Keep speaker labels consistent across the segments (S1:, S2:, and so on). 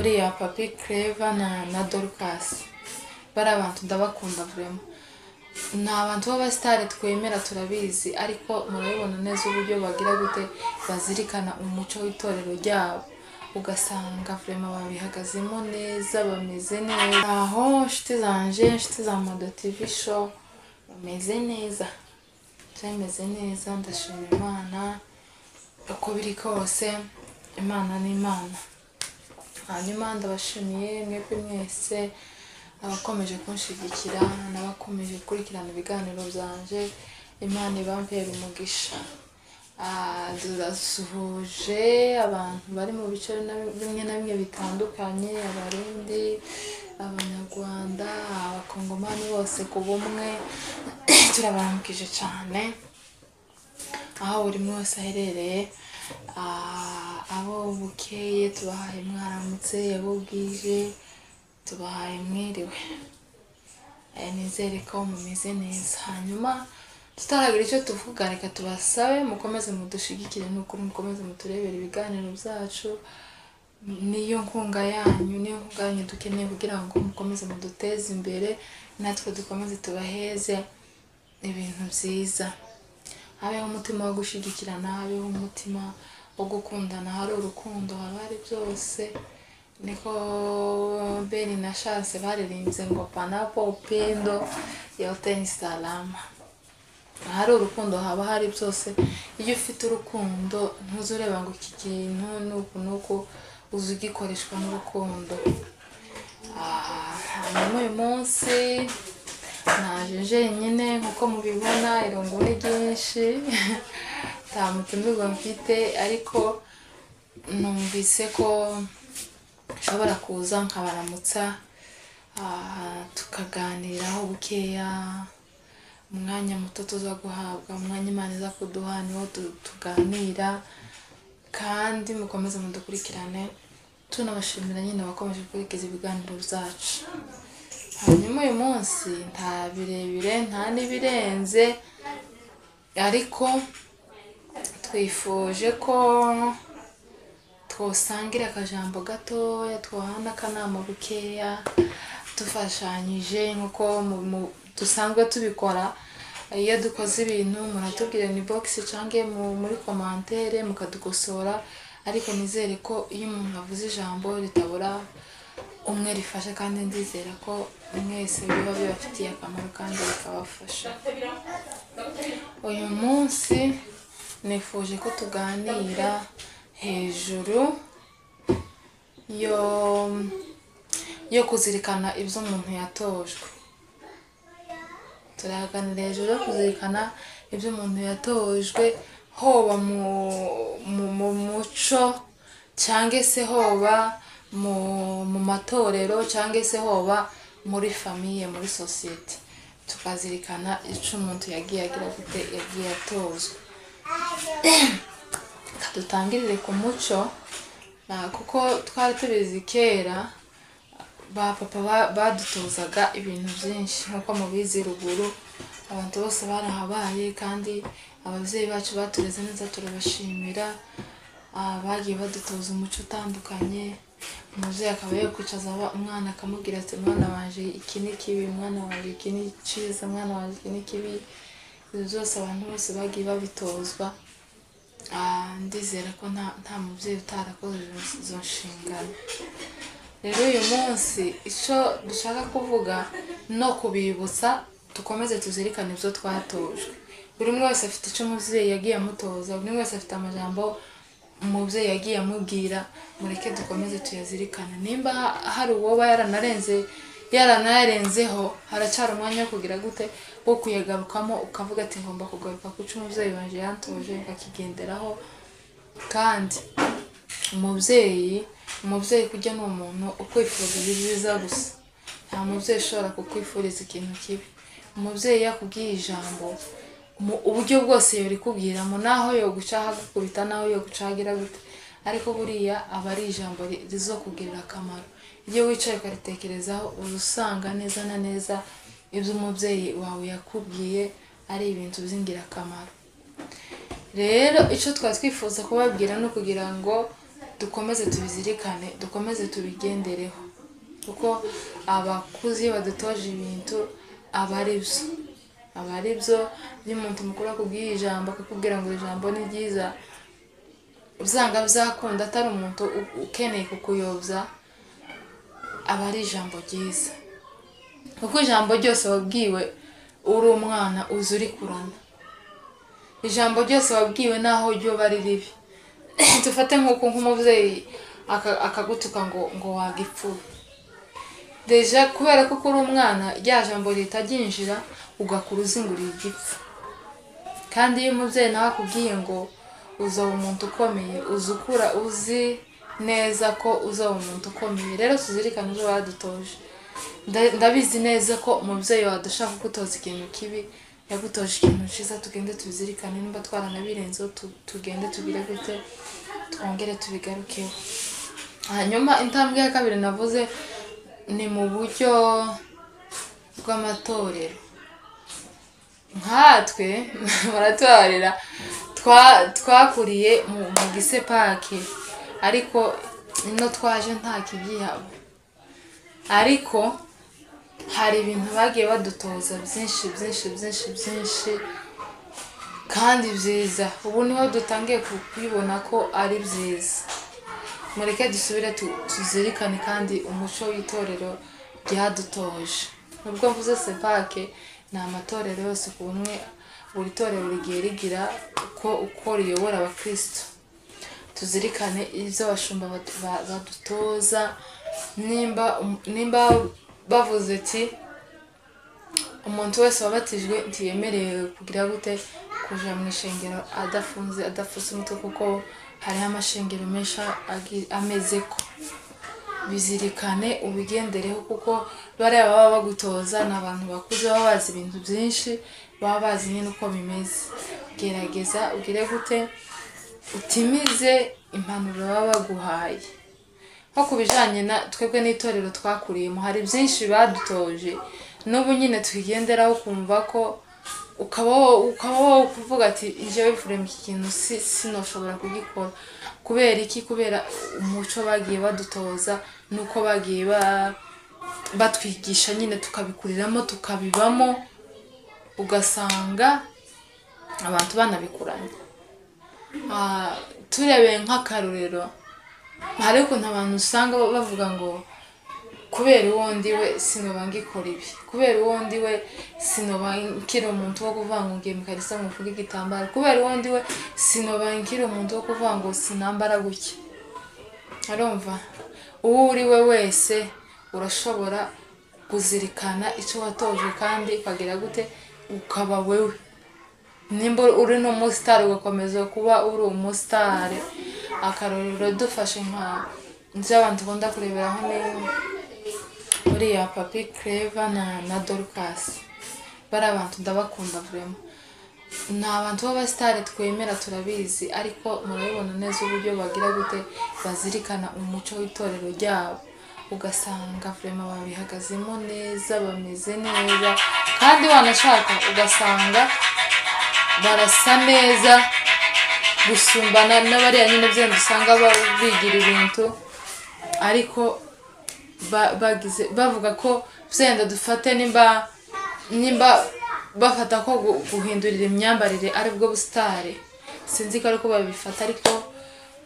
S1: uriya Papi Clever na Dorcas bari abantu ndabakunda vraiment. Ni abantu b'abasitari twemera turabizi, ariko murabibona neza uburyo bagira gute bazirikana umuco w'itorero ryabo, ugasanga vraiment babihagazemo neza, bameze neza. Aho nshuti zanje, nshuti za Mado TV show, bameze neza, bameze neza. Ndashima Imana uko biri kose, Imana ni Imana. Hanyuma ndabashimiye mwebwe mwese abakomeje kunshigikira n'abakomeje gukurikirana ibiganiro byanje. Imana ibampere umugisha. Turasuhuje abantu bari mu bice bimwe na bimwe bitandukanye, Abarundi, Abanyarwanda, Abakongomani bose ku bumwe. Turabarankije cyane aho buri wese aherereye. Abo bukeye tubahaye mwaramutse, abo bwije tubahaye mwiriwe. Nizere ko mumeze neza. Hanyuma tutaragira icyo tuvuga, reka tubasabe mukomeze mudushigikire, n'ukuri mukomeze muturebere ibiganiro byacu. Niyo nkunga yanyu dukeneye kugira ngo mukomeze muduteze imbere, natwe dukomeze tubaheze ibintu byiza. Habeho umutima wo gushigikirana, habeho umutima wo gukundana. Hari urukundo, haba hari byose. Niko Beni na Chance baririmbye ngo panapo upendo yote ni salama. Hari urukundo, haba hari byose. Iyo ufite urukundo ntuzureba ngo iki kintu nuko uzigikoreshwa n'urukundo. Hanyuma uyu munsi naje jenyine nkuko mubibona, irungu ni ryinshi. Nta mutumirwa mfite, ariko numvise ko nshobora kuza nkabaramutsa, tukaganiraho bukeya. Umwanya muto tuza guhabwa, umwanya Imana iza kuduha, niho tuganira. Kandi mukomeze mudukurikirane, tunabashimira nyine abakomeje gukurikiza ibiganiro byacu. Hanyuma uyu munsi nta birebire nta n'ibirenze, ariko twifuje ko twosangira akajambo gatoya, twahana akanama bukeya dufashanyije nkuko dusanzwe tubikora. Iyo dukoze ibintu muratubwira ni box cyangwa muri commentaire mukadukosora, ariko nizere ko iyo umuntu avuze ijambo ritabura umwe rifasha, kandi ndizera ko mwese biba bibafitiye akamaro kandi bikabafasha. Uyu munsi nifuje ko tuganira hejuru yo kuzirikana ibyo umuntu yatojwe. Turaganira hejuru yo kuzirikana ibyo umuntu yatojwe, hoba mu muco, cyangwa se hoba mu matorero, cyangwa se hoba muri famiye, muri sosiyete. Tukazirikana icyo umuntu yagiye agira gute, yagiye atozwa. Dutangirire ku muco, kuko twari tubizi kera ba papa badutozaga ibintu byinshi. Nkuko mubizi ruguru abantu bose barahabaye, kandi ababyeyi bacu batureze neza, turabashimira. Bagiye badutoza umuco utandukanye. Umubyeyi akaba yakwicaza umwana akamubwira ati mwana wanje iki ni kibi, mwana wanje iki ni cyiza, mwana wanje iki ni kibi. Ibyo byose abantu bose bagiye babitozwa. Ndizera ko nta mubyeyi utarakoze izo nshingano. Rero uyu munsi icyo dushaka kuvuga no kubibutsa, dukomeze tuzirikane ibyo twatojwe. Buri umwe wese afite icyo umubyeyi yagiye amutoza, buri wese afite amajambo umubyeyi yagiye amubwira. Mureke dukomeze tuyazirikane. Nimba hari uwoba yaranayarenzeho, haracyari umwanya wo kugira gute, wo kuyagarukamo, ukavuga ati ngomba kugaruka ku cyo umubyeyi wanje yantoje, akakigenderaho. Kandi umubyeyi kujya ni umuntu ukwifuriza ibyiza gusa. Nta mubyeyi ushobora kukwifuriza ikintu kibi. Umubyeyi yakubwiye ijambo, uburyo bwose yorikubwiramo, naho yogucaha gukubita, naho yogucagira gute, ariko buriya aba ari ijambo rizokugirira akamaro. Iyo wicaye ukaritekerezaho, uzusanga neza na neza ibyo umubyeyi wawe yakubwiye ari ibintu by'ingirakamaro. Rero icyo twari twifuza kubabwira no kugira ngo dukomeze tubizirikane, dukomeze tubigendereho, kuko abakuze badutoje ibintu aba ari byo. Iyo umuntu mukuru akubwiye ijambo akakubwira ngo ijambo ni ryiza, usanga bizakunda, atari umuntu ukeneye kukuyobya, aba ari ijambo ryiza, kuko ijambo ryose wabwiwe uri umwana uzi urikurana. Ijambo ryose wabwiwe naho ryoba ari ribi, dufate nk'umubyeyi akagutuka ngo wagipfuye, deja kubera ko uri umwana rya jambo rihita ryinjira, ugakura uzinguriye igipfu. Kandi iyo umubyeyi nawe akubwiye ngo uzaba umuntu ukomeye, uzukura uzi neza ko uzaba umuntu ukomeye. Rero tuzirikane ibyo badutoje. Ndabizi neza ko umubyeyi wadushaka kugutoza ikintu kibi, yagutoje ikintu cyiza. Tugende tubizirikane, nimba twaranabirenzeho tugende tubire gute, twongere tubigarukeho. Hanyuma intambwe ya kabiri navuze ni mu buryo bw'amatorero. Nkatwe baratubarira twakuriye mu gisepake, ariko ino twaje nta kigihaba, ariko hari ibintu bagiye badutoza byinshi kandi byiza. Ubu niho dutangiye kubibona ko ari byiza. Mureke dusubire tuzirikane kandi umuco w'itorero ryadutoje. Nubwo mvuze sepake, ni amatorero yose ku bumwe, buri torero rigiye rigira uko riyobora abakristo. Tuzirikane ibyo abashumba badutoza. Nimba bavuze ati umuntu wese wabatijwe ntiyemerewe kugira gute, kuja mu ishengero adafuse umutwe, kuko hariho amashengero menshi ameze ko. Bizirikane ubigendereho, kuko bariya baba bagutoza ni abantu bakuze, baba bazi ibintu byinshi, baba bazi nyine uko bimeze. Gerageza ugire gute, utimize impanuro baba baguhaye. Nko ku bijyanye na twebwe n'itorero twakuriyemo, hari byinshi badutoje, n'ubu nyine tukigenderaho, kumva ko ukaba kuvuga ati njyewe Frema iki kintu sinoshobora kugikora. Kubera iki? Kubera umuco bagiye badutoza, nuko bagiye batwigisha, nyine tukabikuriramo tukabibamo, ugasanga abantu banabikuranye. Turebeye nk'akarorero, hari ukuntu abantu usanga bavuga ngo kubera uwo ndiwe sinoba ngikora ibi, kubera uwo ndiwe sinoba nkiri umuntu wo kuvuga ngo ngiye mu kanisa mvuge igitambaro, kubera uwo ndiwe sinoba nkiri umuntu wo kuvuga ngo sinambara gutya. Arumva, uwo uri we wese urashobora kuzirikana icyo watoje kandi ukagira gute, ukaba wewe. Nimba uri n'umusitari ugakomeza kuba uri umusitari. Akarorero dufashe nzi abantu ukunda kureberaho ni uriya Papi Clever na Dorcas. Bari abantu ndabakunda Frema. Ni abantu b'abasitari twemera, turabizi, ariko murabibona neza uburyo bagira gute, bazirikana umuco w'itorero ryabo. Ugasanga Frema babihagazemo neza, bameze neza, kandi wanashaka ugasanga barasa neza gusumbana n'abariya nyine byenda usanga bigira ibintu, ariko bavuga ko byenda dufate nimba bafata ko guhindurira imyambarire aribwo busitari. Sinzi ko ariko babifata, ariko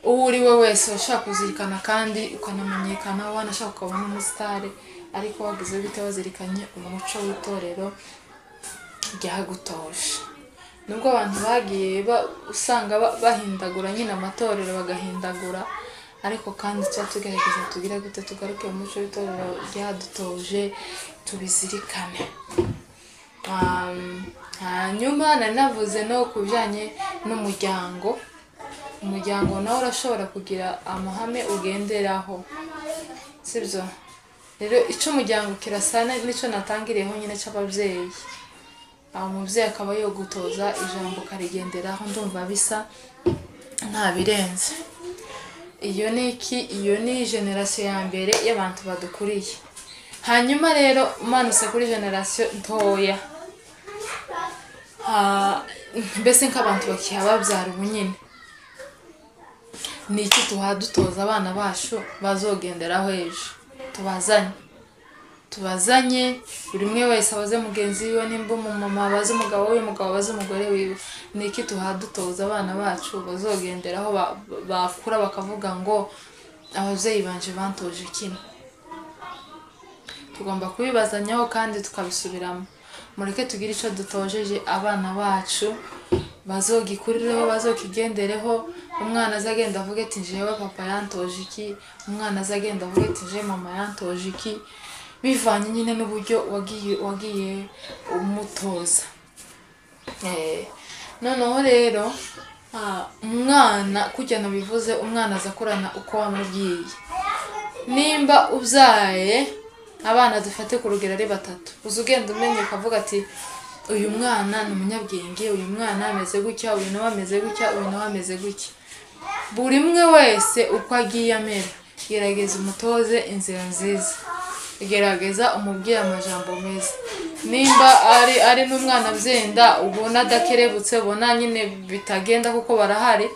S1: uwo uri we wese ushaka kuzirikana kandi ukanamenyekana, wanashaka ukabona umusitari, ariko wagize bite wazirikanye umuco w'itorero ryagutoje. Nubwo abantu bagiye usanga bahindagura nyine amatorero bagahindagura, ariko kandi tuba tugerageza tugira gute, tugaruke mu muco w'itorero ryadutoje, tubizirikane. Hanyuma nari navuze no ku bijyanye n'umuryango. Umuryango nawe urashobora kugira amahame ugenderaho, sibyo? Rero icyo umuryango kirasana n'icyo natangiriyeho nyine cy'ababyeyi. Umubyeyi akaba yogutoza ijambo ukarigenderaho, ndumva bisa nta birenze. Iyo ni generasiyo ya mbere y'abantu badukuriye. Hanyuma rero manuse kuri generasiyo ntoya, mbese nk'abantu bakihababyara ubu nyine, ni iki dutoza abana bacu bazogenderaho ejo. Tubazanye buri umwe wese abaze mugenzi wiwe, nimba umumama abaze umugabo we, umugabo abaze umugore wiwe, ni iki dutoza abana bacu bazogenderaho bakura bakavuga ngo ababyeyi banje bantoje kino. Tugomba kubibazanyaho kandi tukabisubiramo. Mureke tugire icyo dutojeje abana bacu bazogikurireho, bazokigendereho. Umwana azagenda avuga ati jewe papa yantoje iki, umwana azagenda avuga ati je mama yantoje iki, bivanye nyine n'uburyo wagiye umutoza. Noneho rero umwana kujya nabivuze, umwana azakurana uko wamubwiye. Nimba ubyaye abana dufate ku rugero ari 3, uzugenda umenye ukavuga ati uyu mwana ni umunyabwenge, uyu mwana ameze gutya, uyu nawe ameze gutya, uyu nawe ameze gutya. Buri umwe wese uko agiye amera, gerageza umutoze inzira nziza, gerageza umubwire amajambo meza. Nimba ari n'umwana byenda ubona adakerebutse, ubona nyine bitagenda kuko barahari,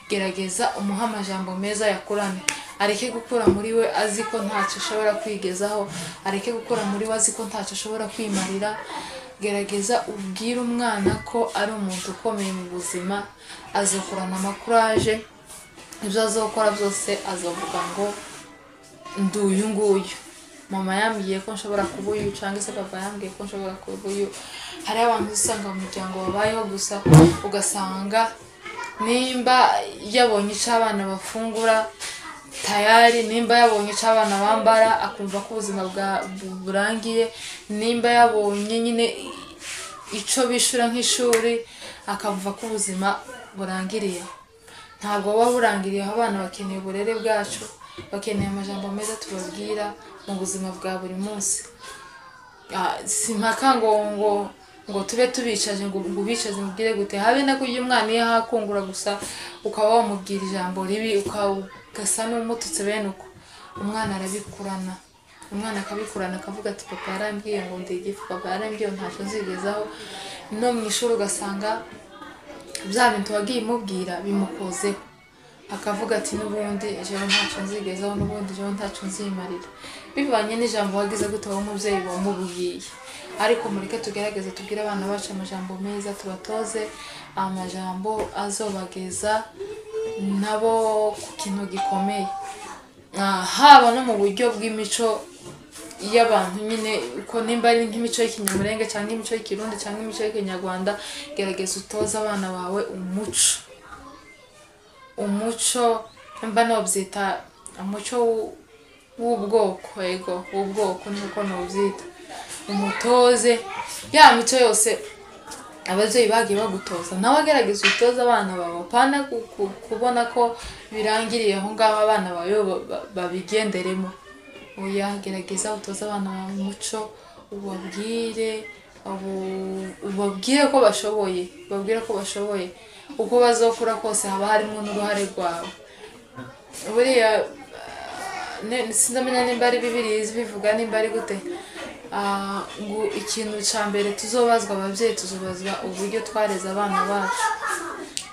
S1: gerageza umuha amajambo meza yakurane. Areke gukura muri we azi ko ntacyo ashobora kwigezaho, areke gukura muri we azi ko ntacyo ashobora kwimarira. Gerageza ubwire umwana ko ari umuntu ukomeye mu buzima, azokurana amakuraje, ibyo azokora byose azavuga ngo nduyu nguyu, mama yambwiye ko nshobora kuba uyu, cyangwa se papa yambwiye ko nshobora kuba uyu. Hari abantu usanga mu muryango babayeho gusa, ugasanga nimba yabonye icyo abana bafungura tayari, nimba yabonye icyo abana bambara akumva ko ubuzima burangiye, nimba yabonye nyine icyo bishura nk'ishuri akavuga ko ubuzima burangiriye. Ntabwo buba burangiriye. Abana bakeneye uburere bwacu, bakeneye amajambo meza tubabwira mu buzima bwa buri munsi. Simpaka ngo tube tubicaje ngo ubicaze mubwire gute, habe na kurya umwana iyo hakungura gusa ukaba wamubwira ijambo ribi ukagasa n'umututse bene uko, umwana arabikurana. Umwana akabikurana akavuga ati papa yarambwiye ngo ndi igifu, papa yarambwiye ntacyo nzigezaho. No mu ishuri ugasanga bya bintu wagiye umubwira bimukozeho, akavuga ati n'ubundi jewe ntacyo nzigezaho, n'ubundi jewe ntacyo nzimarira, bivanye n'ijambo wagize gute wowe umubyeyi wamubwiye. Ariko mureke tugerageze tubwire abana bacu amajambo meza, tubatoze amajambo azobageza nabo ku kintu gikomeye, haba no mu buryo bw'imico y'abantu nyine. Uko nimba ari nk'imico y'ikinyamurenge cyangwa imico y'ikirundi cyangwa imico y'ikinyarwanda, gerageza utoze abana bawe umuco mba nobyita umuco w'ubwoko. Yego, w'ubwoko niko nobyita. Umutoze ya mico yose ababyeyi bagiye bagutoza, nawe agerageza utoza abana bawe. Apana kubona ko birangiriye aho ngaho abana bawe babigenderemo. Oya, gerageza utoza abana bawe umuco, ubabwire ko bashoboye, uko bazokura kose haba harimo n'uruhare rwawe. Buriya sindamenya nimba ari Bibiliya bivuga nimba ari gute, ngo ikintu cya mbere tuzobazwa ababyeyi, tuzobazwa uburyo twareze abana bacu,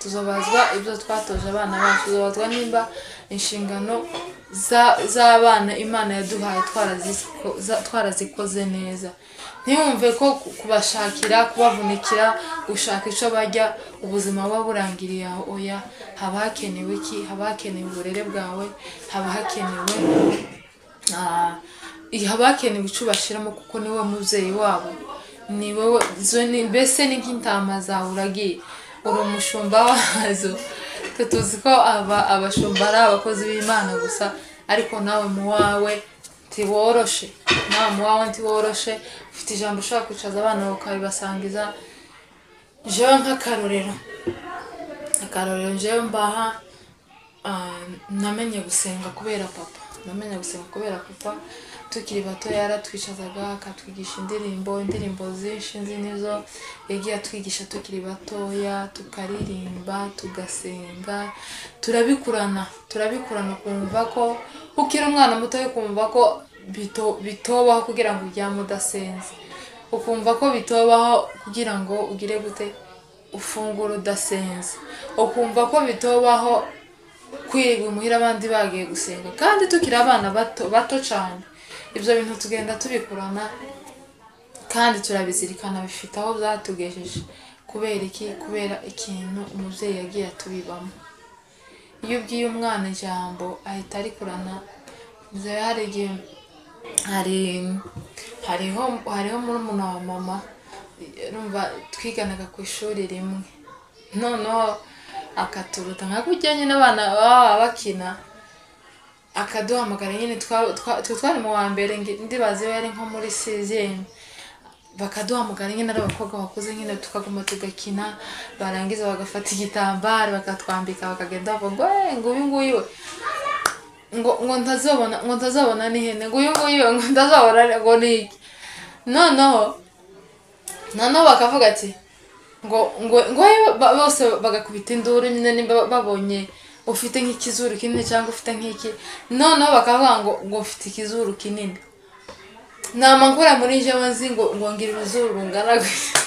S1: tuzobazwa ibyo twatoje abana bacu, tuzobazwa nimba inshingano z'abana Imana yaduhaye twarazikoze neza. Ntiyumve ko kubashakira, kubavunikira, gushaka icyo bajya ubuzima buba burangiriye aho. Oya, haba hakenewe iki? Haba hakenewe uburere bwawe, haba hakenewe icyo ubashyiramo, kuko ni wowe mubyeyi wabo, ni wowe. Mbese ni nk'intama zawe uragiye, uri umushumba wazo. Tuzi ko abashumba ari abakozi b'Imana gusa, ariko nawe mu wawe ntiworoshe. Ufite ijambo ushobora kwicaza abana ukabibasangiza. Jewe nk'akarorero jewe mbaha, namenye gusenga kubera papa. Tukiri bato yaratwicazaga akatwigisha indirimbo zinshi nzi nizo yagiye atwigisha tukiri batoya, tukaririmba, tugasenga, turabikurana. Kumva ko ukiri umwana muto yo kumva ko bitobaho kugira ngo uryame udasenze, ukumva ko bitobaho kugira ngo ugire gute ufungura udasenze, ukumva ko bitobaho kwirirwa muhira abandi bagiye gusenga kandi tukiri abana bato cyane. Ibyo bintu tugenda tubikurana kandi turabizirikana, bifite aho byatugejeje. Kubera iki? Kubera ikintu umubyeyi yagiye atubibamo. Iyo ubwiye umwana ijambo ahita arikurana. Hari igihe hariho murumuna wa mama, urumva twiganaga ku ishuri rimwe, noneho akaturuta nka kurya nyine abana baba bakina, akaduhamagara nyine twari mu wa mbere, ndibaze yari nko muri sizeni, bakaduhamagara nyine ari abakobwa bakuze nyine, tukaguma tugakina, barangiza bagafata igitambaro bakatwambika, bakagenda bavuga ngo uyu nguyu ngo ntazabona n'ihene, ngo uyu nguyu ngo ntazabona ngo ni iki. noneho bakavuga ati ngo bose bagakubita induru nyine nimba babonye ufite nk'ikizuru kinini cyangwa ufite nk'iki, noneho bakavuga ngo ufite ikizuru kinini. Nama nkura muri jewe nzi ngo ngira ibizuru rungana gutya.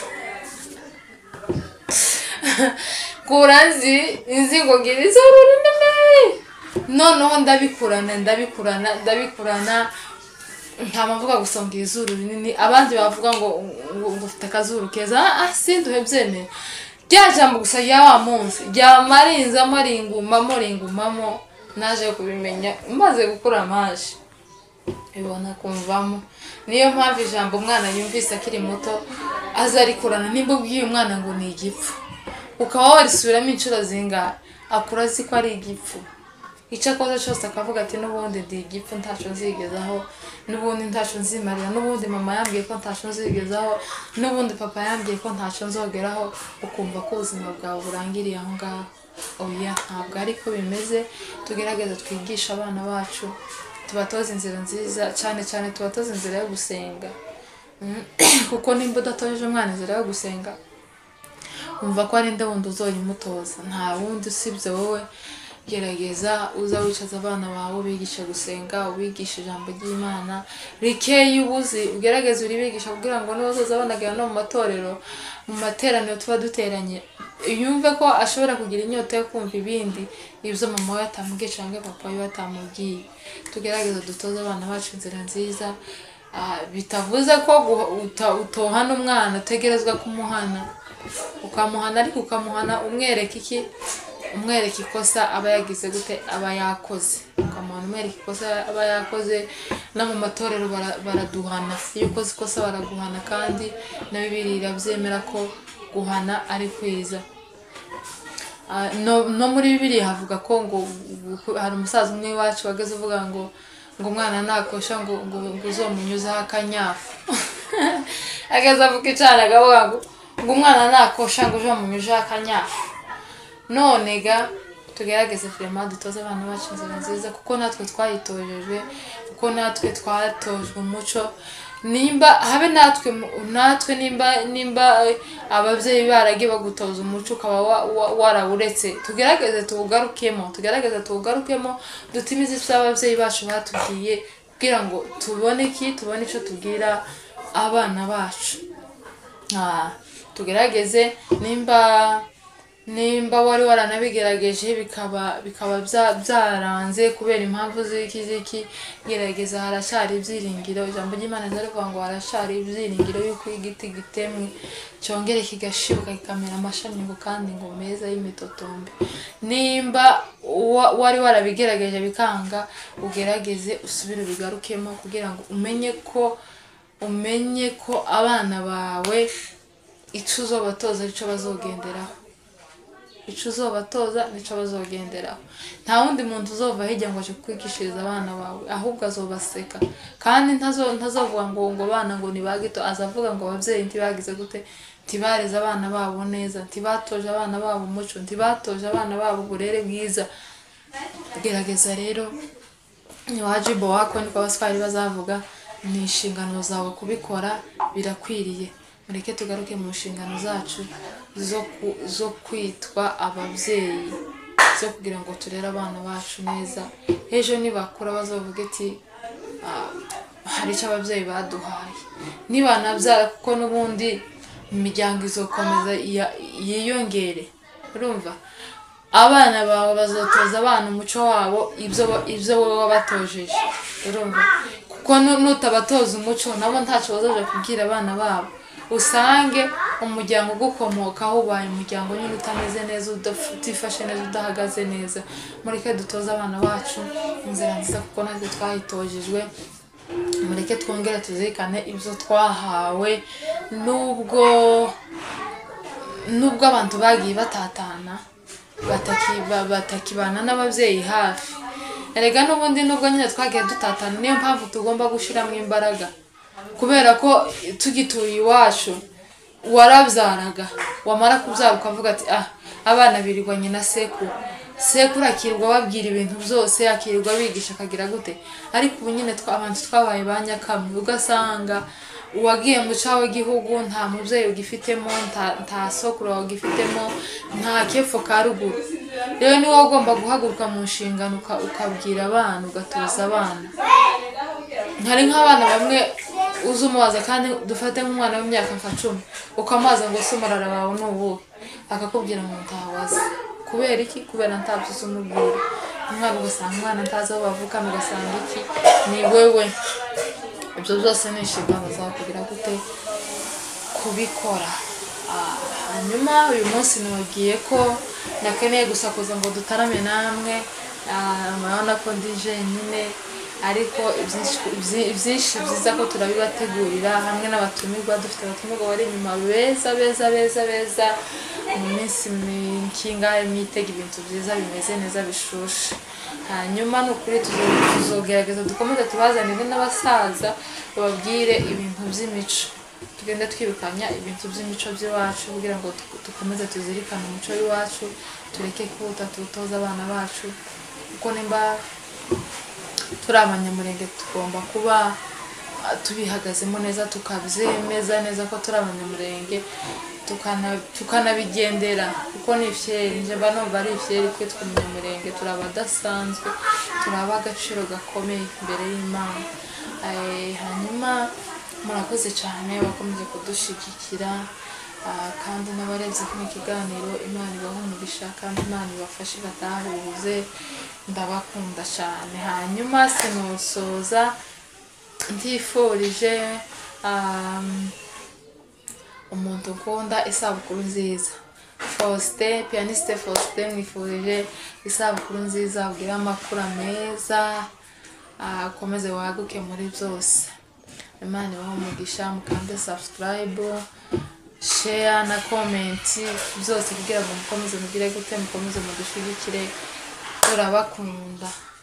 S1: Kura nzi ngo ngira izuru rinini. Noneho ndabikurana nta mavuga gusa ngo izuru rinini, abandi bavuga ngo ufite akazuru keza. Sinduhe byemeye rya jambo gusa rya wa munsi ryamarinzamo ringumamo, naje kubimenya maze gukura amaje ibona kumvamo. Niyo mpamvu ijambo umwana yumvise akiri muto azarikurana. Nimba ubwiye umwana ngo ni igipfu, ukaba warisubiramo inshuro zingahe, akura azi ko ari igipfu. Icyo akoze cyose akavuga ati n'ubundi ndi igipfu, ntacyo nzigezaho, n'ubundi ntacyo nzimarira, n'ubundi mama yambwiye ko ntacyo nzigezaho, n'ubundi papa yambwiye ko ntacyo nzogeraho. Ukumva ko ubuzima bwawe burangiriye aho ngaho. Oya, ntabwo ariko bimeze. Tugerageza twigisha abana bacu, tubatoza inzira nziza, cyane cyane tubatoza inzira yo gusenga. Kuko nimba udatoje umwana inzira yo gusenga, umva ko ari nde wundi uzoyimutoza? Nta wundi usibye wowe. Gerageza uza wicaza abana bawe, ubigisha gusenga, ubigisha ijambo ry'Imana rikeye ubuzi, ugerageza uribigisha kugira ngo n'abazoza banagera no mu matorero, mu materaniro tuba duteranye, yumve ko ashobora kugira inyota yo kumva ibindi ibyo mama we atamubwiye cyangwa papa we atamubwiye. Tugerageza dutoze abana bacu inzira nziza, bitavuze ko utohana umwana, utegerezwa kumuhana, ukamuhana, ariko ukamuhana umwereka iki? Umwereka ikosa aba yagize gute, aba yakoze. Ukamuhana umwereka ikosa aba yakoze. No mu matorero baraduhana, iyo ukoze ikosa baraguhana, kandi na Bibiliya irabyemera ko guhana ari kwiza. No muri Bibiliya havuga ko ngo hari umusaza umwe wacu wageze uvuga ngo umwana nakosha ngo uzomunyuzaho akanyafu. Ageze avuga icana akavuga ngo umwana nakosha ngo uzomunyuzaho akanyafu. None ga tugerageze vraiment dutoze abana bacu inzira nziza, kuko natwe twayitojejwe, kuko natwe twatojwe umuco. Nimba habe natwe nimba ababyeyi baragiye bagutoza umuco ukaba warawuretse, tugerageze tuwugarukemo, dutimize ibyo ababyeyi bacu batubwiye, kugira ngo tubone icyo tubwira abana bacu. Tugerageze nimba wari waranabigerageje bikaba byaranze kubera impamvu z'iki, gerageza, haracyari ibyiringiro. Ijambo ry'Imana rivuga ngo haracyari ibyiringiro yuko igiti gitemwe cyongere kigashibuka kikamera amashami ngo kandi ngo meza y'imitotombe. Nimba wari warabigerageje bikanga, ugerageze usubire ubigarukemo, kugira ngo umenye ko abana bawe icyo uzobatoza nicyo bazogenderaho. Nta wundi muntu uzova hirya ngo aje kwigishiriza abana bawe, ahubwo azobaseka. Kandi ntazovuga ngo abana ngo ni bagito, azavuga ngo ababyeyi ntibagize gute, ntibareze abana babo neza, ntibatoje abana babo umuco, ntibatoje abana babo uburere bwiza. Gerageza rero, ni wajibu wako, niko abaswahili bazavuga, ni inshingano zawe kubikora, birakwiriye. Mureke tugaruke mu nshingano zacu zo kwitwa ababyeyi, zo kugira ngo turere abana bacu neza. Ejo nibakura bazovuga ati hari icyo ababyeyi baduhaye. Nibanabyara, kuko n'ubundi imiryango izokomeza yiyongere. Urumva abana bawe bazotoza abana umuco wabo ibyo wowe wabatojeje urumva kuko nutabatoza umuco nabo ntacyo bazaje kubwira abana babo usange umuryango ugukomokaho ubaye umuryango nyine utameze neza utifashe neza udahagaze neza mureke dutoze abana bacu inzira nziza kuko natwe twahitojejwe mureke twongere tuzirikane ibyo twahawe nubwo abantu bagiye batatana batakibana n'ababyeyi hafi erega n'ubundi nubwo nyine twagiye dutatana niyo mpamvu tugomba gushyiramo imbaraga kubera ko tugituye iwacu warabyaraga wamara kubyara ukavuga ati abana birirwanye na sekuru akirirwa babwira ibintu byose akirirwa bigisha akagira gute ariko ubu nyine abantu twabaye ba nyakamwe ugasanga uwagiye mu cyawe gihugu nta mubyeyi ugifitemo nta sokuru ugifitemo nta kepfo ka ruguru rero niwe ugomba guhaguruka mu nshingano ukabwira abana ugatoza abana hari nk'abana bamwe uzi umubaza kandi dufate nk'umwana w'imyaka nka 10 ukamubaza ngo se umurara wawe ni uwuhe akakubwira ngo ntawazi kubera iki kubera ntabyo umubwira umwana ugasanga umwana ntazi aho bavukana ugasanga iki ni wewe ibyo byose ni inshingano zawe kugira gute kubikora hanyuma uyu munsi nababwiye ko nakeneye gusakuza ngo dutarame namwe murabona ko ndi jenyine ariko ibyinshi byiza ko turabibategurira hamwe n'abatumirwa dufite abatumirwa bari inyuma beza mu minsi mikingahe mwitega ibintu byiza bimeze neza bishushe hanyuma n'ukuri tuzogerageza dukomeze tubazanire n'abasaza bababwire ibintu by'imico tugenda twibukanya ibintu by'imico by'iwacu kugira ngo dukomeze tuzirikane umuco w'iwacu tureke kuwuta tuwutoza abana bacu kuko nimba turi abanyamurenge tugomba kuba tubihagazemo neza tukabyemeza neza ko turi abanyamurenge tukanabigendera kuko ni ifyeri nje mba numva ari ifyeri kwitwa umunyamurenge turi abadasanzwe turi ab'agaciro gakomeye imbere y'Imana hanyuma murakoze cyane bakomeje kudushyigikira kandi n'abarebye kino kiganiro Imana ibahe umugisha kandi Imana ibafashe batahuze ndabakunda cyane hanyuma sinosoza ndifurije umuntu ukunda isabukuru nziza Faustin pianiste Faustin mwifurije isabukuru nziza ugira amakuru meza akomeze waguke muri byose Imana ibahe umugisha mukande subscribe share na comment byose kugira ngo mukomeze mugire gute mukomeze mudushyigikire turabakunda